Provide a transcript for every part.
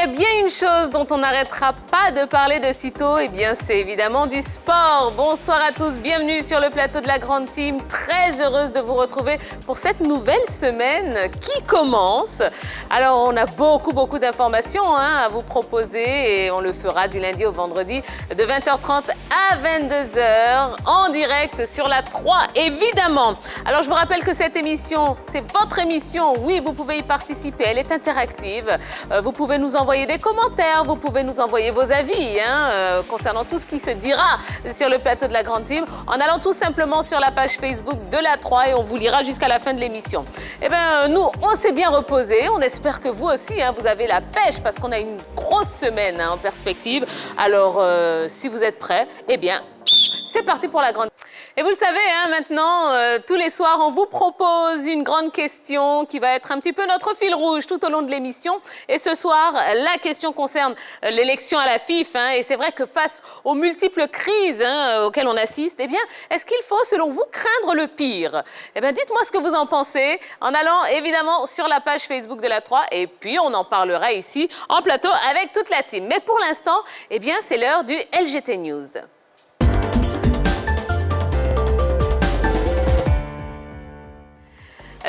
a bien une chose dont on n'arrêtera pas de parler de sitôt, eh bien c'est évidemment du sport. Bonsoir à tous, bienvenue sur le plateau de la Grande Team. Très heureuse de vous retrouver pour cette nouvelle semaine qui commence. Alors on a beaucoup d'informations à vous proposer et on le fera du lundi au vendredi de 20h30 à 22h en direct sur la 3, évidemment. Alors je vous rappelle que cette émission, c'est votre émission. Oui, vous pouvez y participer, elle est interactive. Vous pouvez nous envoyer des commentaires, vous pouvez nous envoyer vos avis concernant tout ce qui se dira sur le plateau de la Grande Team en allant tout simplement sur la page Facebook de la 3 et on vous lira jusqu'à la fin de l'émission. Eh bien, nous, on s'est bien reposé. On espère que vous aussi, vous avez la pêche parce qu'on a une grosse semaine en perspective. Alors, si vous êtes prêts, eh bien, c'est parti pour la Grande Team. Et vous le savez, maintenant, tous les soirs, on vous propose une grande question qui va être un petit peu notre fil rouge tout au long de l'émission. Et ce soir, la question concerne l'élection à la FIF. Et c'est vrai que face aux multiples crises auxquelles on assiste, eh bien, est-ce qu'il faut, selon vous, craindre le pire? Eh bien, dites-moi ce que vous en pensez en allant évidemment sur la page Facebook de la 3. Et puis, on en parlera ici en plateau avec toute la team. Mais pour l'instant, eh bien, c'est l'heure du LGT News.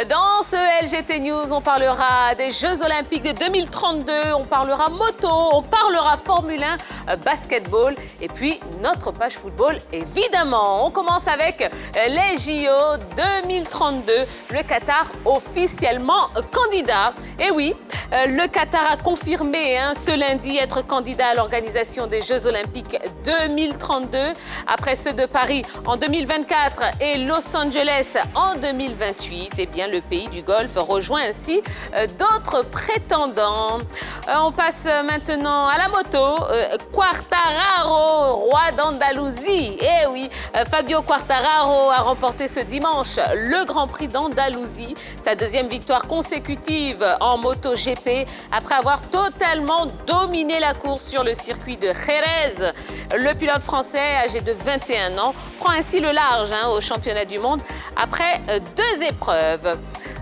Dans ce LGT News, on parlera des Jeux Olympiques de 2032, on parlera moto, on parlera Formule 1, basketball et puis notre page football, évidemment. On commence avec les JO 2032, le Qatar officiellement candidat. Et oui, le Qatar a confirmé ce lundi être candidat à l'organisation des Jeux Olympiques 2032, après ceux de Paris en 2024 et Los Angeles en 2028. Eh bien, le pays du Golfe rejoint ainsi d'autres prétendants. On passe maintenant à la moto. Quartararo, roi d'Andalousie. Eh oui, Fabio Quartararo a remporté ce dimanche le Grand Prix d'Andalousie, sa deuxième victoire consécutive en MotoGP, après avoir totalement dominé la course sur le circuit de Jerez. Le pilote français, âgé de 21 ans, prend ainsi le large au championnat du monde après 2 épreuves.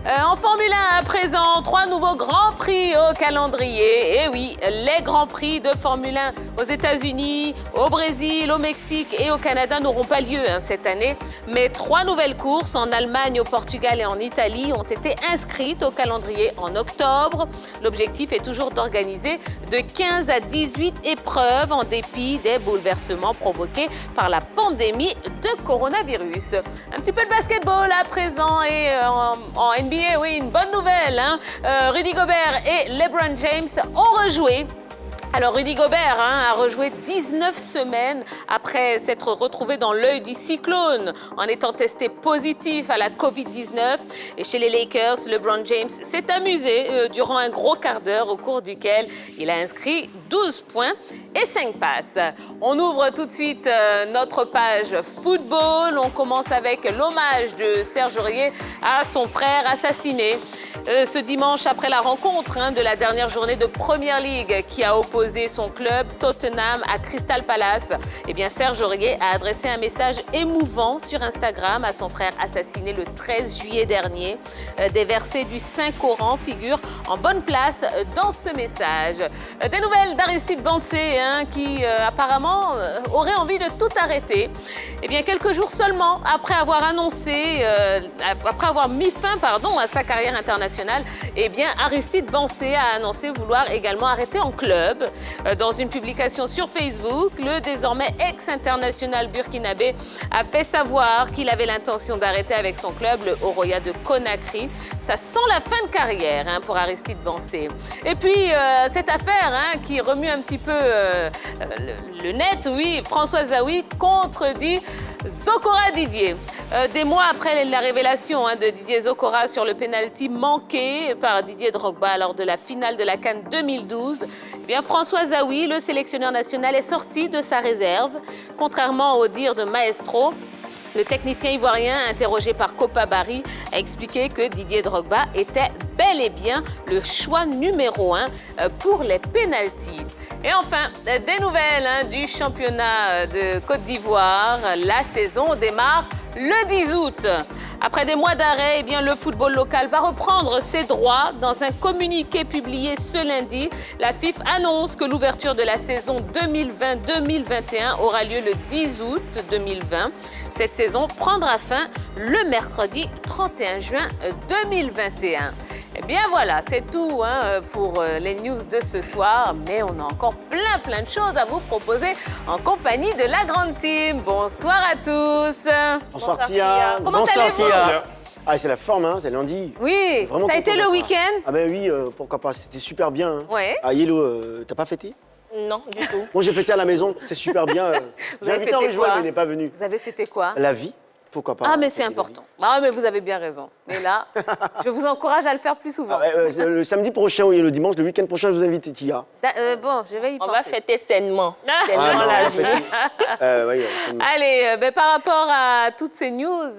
En Formule 1 à présent, 3 nouveaux Grands Prix au calendrier. Et oui, les Grands Prix de Formule 1 aux États-Unis, au Brésil, au Mexique et au Canada n'auront pas lieu cette année. Mais 3 nouvelles courses en Allemagne, au Portugal et en Italie ont été inscrites au calendrier en octobre. L'objectif est toujours d'organiser de 15 à 18 épreuves en dépit des bouleversements provoqués par la pandémie de coronavirus. Un petit peu de basketball à présent et en NBA. Oui, une bonne nouvelle. Rudy Gobert et LeBron James ont rejoué. Alors Rudy Gobert a rejoué 19 semaines après s'être retrouvé dans l'œil du cyclone en étant testé positif à la Covid-19. Et chez les Lakers, LeBron James s'est amusé durant un gros quart d'heure au cours duquel il a inscrit 12 points et 5 passes. On ouvre tout de suite notre page football. On commence avec l'hommage de Serge Aurier à son frère assassiné. Ce dimanche, après la rencontre de la dernière journée de Premier League qui a opposé son club Tottenham à Crystal Palace, eh bien Serge Aurier a adressé un message émouvant sur Instagram à son frère assassiné le 13 juillet dernier. Des versets du Saint-Coran figurent en bonne place dans ce message. Des nouvelles d'Aristide Bancé qui apparemment aurait envie de tout arrêter. Eh bien quelques jours seulement après avoir annoncé, après avoir mis fin à sa carrière internationale, eh bien Aristide Bancé a annoncé vouloir également arrêter en club. Dans une publication sur Facebook, le désormais ex-international burkinabé a fait savoir qu'il avait l'intention d'arrêter avec son club, le Oroya de Conakry. Ça sent la fin de carrière pour Aristide Bancé. Et puis, cette affaire qui remue un petit peu le net, oui, François Zawi contredit Zokora Didier. Des mois après la révélation de Didier Zokora sur le pénalty manqué par Didier Drogba lors de la finale de la CAN 2012, eh bien François Zawi, le sélectionneur national, est sorti de sa réserve. Contrairement au dire de Maestro, le technicien ivoirien, interrogé par Copa Barry, a expliqué que Didier Drogba était bel et bien le choix numéro 1 pour les pénaltys. Et enfin, des nouvelles du championnat de Côte d'Ivoire. La saison démarre le 10 août. Après des mois d'arrêt, eh bien, le football local va reprendre ses droits. Dans un communiqué publié ce lundi, la FIFA annonce que l'ouverture de la saison 2020-2021 aura lieu le 10 août 2020. Cette saison prendra fin le mercredi 31 juin 2021. Eh bien voilà, c'est tout pour les news de ce soir, mais on a encore plein de choses à vous proposer en compagnie de la grande team. Bonsoir à tous. Bonsoir Tia. Comment allez-vous? Ah, c'est la forme, hein, c'est lundi. Oui, Vraiment ça a été le week-end? Ah ben oui, pourquoi pas, c'était super bien. Hein. Ouais. Ah Yellow, t'as pas fêté? Non, du tout. Moi j'ai fêté à la maison, c'est super bien. Vous J'ai avez invité fêté Henri Joël, quoi? mais il n'est pas venu. Vous avez fêté quoi? La vie, pourquoi pas. Ah, mais c'est important. Ah, mais vous avez bien raison. Et là, je vous encourage à le faire plus souvent. Le samedi prochain et le dimanche, le week-end prochain, je vous invite Tia. Bon, je vais y On penser. va fêter sainement. Sainement non, la on va vie. fêter. Oui, Allez, par rapport à toutes ces news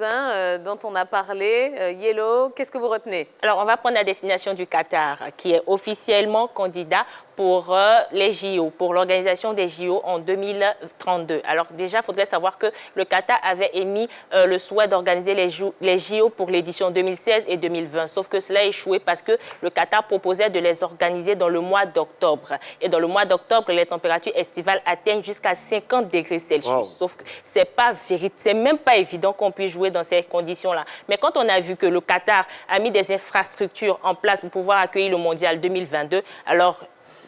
dont on a parlé, Yellow, qu'est-ce que vous retenez? Alors, on va prendre la destination du Qatar, qui est officiellement candidat pour les JO, pour l'organisation des JO en 2032. Alors déjà, il faudrait savoir que le Qatar avait émis le souhait d'organiser les JO pour l'édition 2016 et 2020, sauf que cela a échoué parce que le Qatar proposait de les organiser dans le mois d'octobre. Et dans le mois d'octobre, les températures estivales atteignent jusqu'à 50 degrés Celsius. Wow. Sauf que c'est même pas évident qu'on puisse jouer dans ces conditions-là. Mais quand on a vu que le Qatar a mis des infrastructures en place pour pouvoir accueillir le Mondial 2022, alors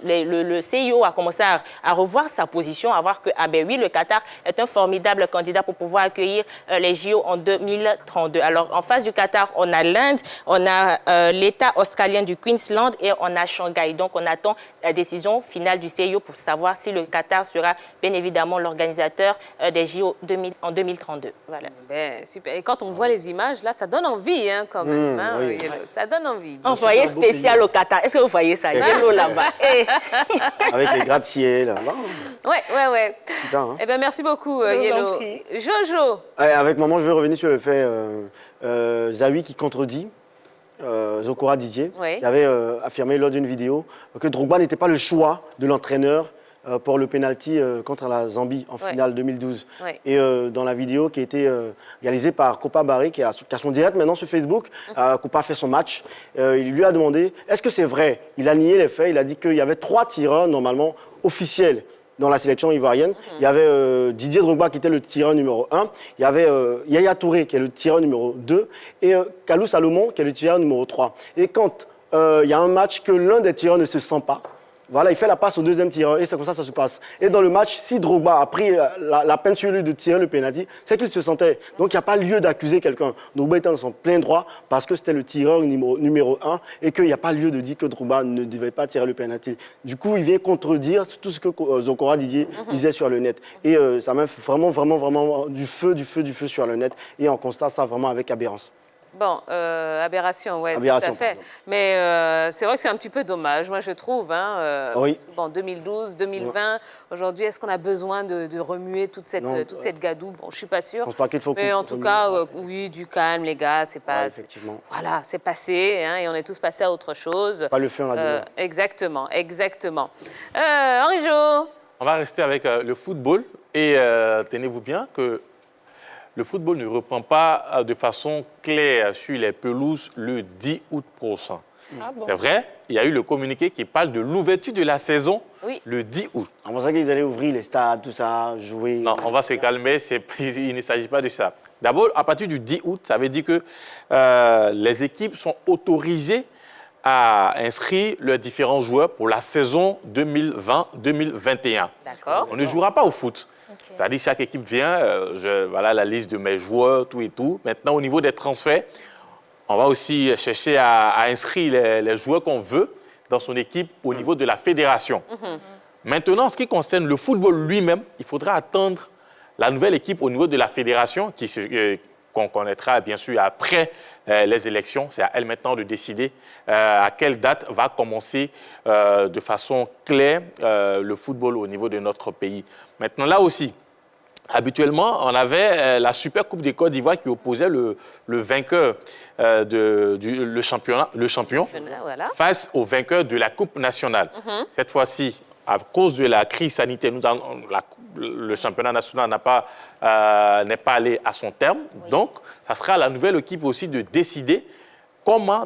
le CIO a commencé à revoir sa position, à voir que, ah ben oui, le Qatar est un formidable candidat pour pouvoir accueillir les JO en 2032. Alors, en face du Qatar, on a l'Inde, on a l'État australien du Queensland et on a Shanghai. Donc, on attend la décision finale du CIO pour savoir si le Qatar sera bien évidemment l'organisateur des JO en 2032. Voilà. Ben, super. Et quand on voit les images, là, ça donne envie quand même. oui. Yellow. Ça donne envie. Envoyé spécial au Qatar. Est-ce que vous voyez ça? Yellow là-bas. avec les gratte-ciel. Ouais. Super, hein. Eh bien, merci beaucoup, vous en Yellow. prie. Jojo. Avec maman, je vais revenir sur le fait Zawi qui contredit Zokora Didier, Oui. qui avait affirmé lors d'une vidéo que Drogba n'était pas le choix de l'entraîneur pour le penalty contre la Zambie en finale 2012. Ouais. Et dans la vidéo qui a été réalisée par Copa Barry, qui a son direct maintenant sur Facebook, Copa a fait son match, il lui a demandé est-ce que c'est vrai? Il a nié les faits, il a dit qu'il y avait 3 tireurs normalement officiels dans la sélection ivoirienne. Il y avait Didier Drogba qui était le tireur numéro 1, il y avait Yaya Touré qui est le tireur numéro 2 et Kalou Salomon qui est le tireur numéro 3. Et quand il y a un match que l'un des tireurs ne se sent pas, voilà, il fait la passe au deuxième tireur et c'est comme ça que ça se passe. Et dans le match, si Drogba a pris la peine sur lui de tirer le penalty, c'est qu'il se sentait. Donc il n'y a pas lieu d'accuser quelqu'un. Drogba était dans son plein droit parce que c'était le tireur numéro 1 et qu'il n'y a pas lieu de dire que Drogba ne devait pas tirer le penalty. Du coup, il vient contredire tout ce que Zokora Didier disait sur le net. Et ça m'a fait vraiment du feu sur le net. Et on constate ça vraiment avec aberrance. Bon, aberration, oui, tout Aberration, à fait. pardon. Mais c'est vrai que c'est un petit peu dommage, moi je trouve. Oui. Bon, 2012, 2020, aujourd'hui, est-ce qu'on a besoin de remuer toute cette gadoue? Bon, je suis pas sûre. Je pense pas qu'il faut Mais en tout cas, oui, du calme, les gars, c'est pas... Ouais, effectivement. Voilà, c'est passé, et on est tous passés à autre chose. Pas le feu en la douleur. Exactement. Henri-Jo. On va rester avec le football et tenez-vous bien que le football ne reprend pas de façon claire sur les pelouses le 10 août prochain. Ah bon? C'est vrai, il y a eu le communiqué qui parle de l'ouverture de la saison le 10 août. On pensait qu'ils allaient ouvrir les stades, tout ça, jouer. Non, on va se calmer, il ne s'agit pas de ça. D'abord, à partir du 10 août, ça veut dire que les équipes sont autorisées à inscrire leurs différents joueurs pour la saison 2020-2021. D'accord. On ne jouera pas au foot. C'est-à-dire chaque équipe vient, voilà la liste de mes joueurs, tout et tout. Maintenant, au niveau des transferts, on va aussi chercher à inscrire les joueurs qu'on veut dans son équipe au niveau de la fédération. Maintenant, en ce qui concerne le football lui-même, il faudra attendre la nouvelle équipe au niveau de la fédération qu'on connaîtra bien sûr après les élections. C'est à elle maintenant de décider à quelle date va commencer de façon claire le football au niveau de notre pays. Maintenant, là aussi, habituellement, on avait la Super Coupe des Côte d'Ivoire qui opposait le vainqueur, le champion Voilà. face au vainqueur de la Coupe nationale. Cette fois-ci, à cause de la crise sanitaire, le championnat national n'est pas allé à son terme. Oui. Donc, ça sera à la nouvelle équipe aussi de décider comment,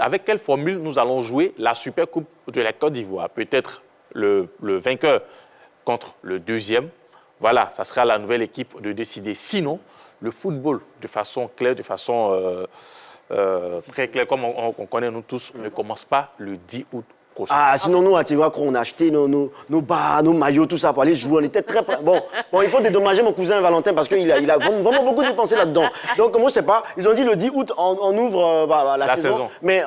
avec quelle formule nous allons jouer la Super Coupe de la Côte d'Ivoire. Peut-être le vainqueur contre le deuxième. Voilà, ça sera à la nouvelle équipe de décider. Sinon, le football, de façon claire, de façon très claire, comme on connaît nous tous, ne commence pas le 10 août. Ah, sinon, nous, à Tiwakro, on a acheté nos bas, nos maillots, tout ça pour aller jouer. On était très prêts. Bon, il faut dédommager mon cousin Valentin parce qu'il a vraiment beaucoup dépensé là-dedans. Donc, moi, je sais pas. Ils ont dit le 10 août, on ouvre la saison. Mais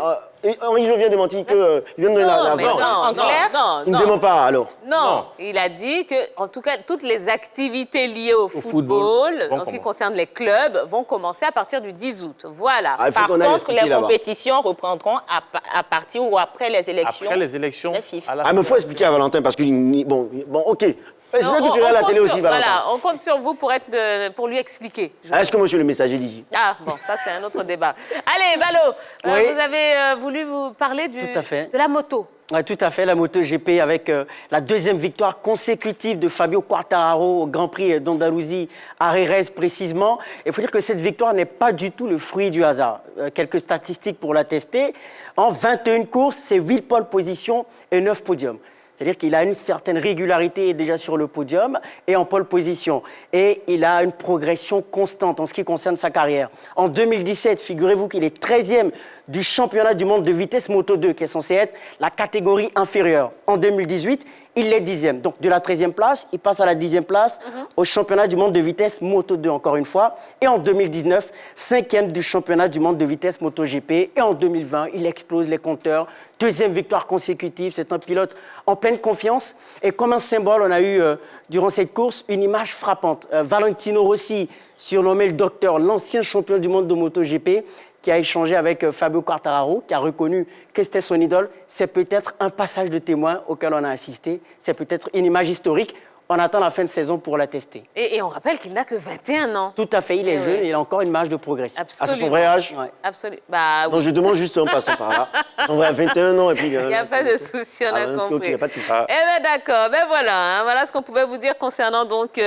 Henri Jo vient de mentir qu'il vient de donner la vente. Non, il ne dément pas, alors. Non, il a dit que, en tout cas, toutes les activités liées au football, en ce qui concerne les clubs, vont commencer à partir du 10 août. Voilà. Ah, par contre, les compétitions reprendront à partir ou après les élections. Après les élections. Mais il faut expliquer à Valentin parce que, bon, ok. J'espère que tu regardes la télé aussi, Valentin. Voilà, on compte sur vous pour lui expliquer. Est-ce que monsieur le messager dit? Ah, bon, ça, c'est un autre débat. Allez, Balo, vous avez voulu vous parler de la moto. Oui, tout à fait, la MotoGP avec la deuxième victoire consécutive de Fabio Quartararo au Grand Prix d'Andalousie à Jerez précisément. Il faut dire que cette victoire n'est pas du tout le fruit du hasard. Quelques statistiques pour l'attester. En 21 courses, c'est 8 pole positions et 9 podiums. C'est-à-dire qu'il a une certaine régularité déjà sur le podium et en pole position. Et il a une progression constante en ce qui concerne sa carrière. En 2017, figurez-vous qu'il est 13e du championnat du monde de vitesse Moto 2, qui est censé être la catégorie inférieure. En 2018, il est 10e. Donc de la 13e place, il passe à la 10e place au championnat du monde de vitesse Moto 2, encore une fois. Et en 2019, 5e du championnat du monde de vitesse MotoGP. Et en 2020, il explose les compteurs. Deuxième victoire consécutive, c'est un pilote en pleine confiance. Et comme un symbole, on a eu, durant cette course, une image frappante. Valentino Rossi, surnommé le docteur, l'ancien champion du monde de MotoGP, qui a échangé avec Fabio Quartararo, qui a reconnu que c'était son idole. C'est peut-être un passage de témoin auquel on a assisté. C'est peut-être une image historique. On attend la fin de saison pour la tester. Et on rappelle qu'il n'a que 21 ans. Tout à fait, il est jeune et il a encore une marge de progression. Absolument. Ah, c'est son vrai âge? Ouais. Absolument. Bah, oui. Non, je demande juste en passant par là. Son vrai 21 ans et puis... Il n'y a pas de souci, on a compris. Okay, pas de souci. Eh bien, d'accord. Ben voilà, voilà ce qu'on pouvait vous dire concernant donc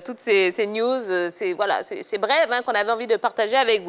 toutes ces news. C'est bref qu'on avait envie de partager avec vous.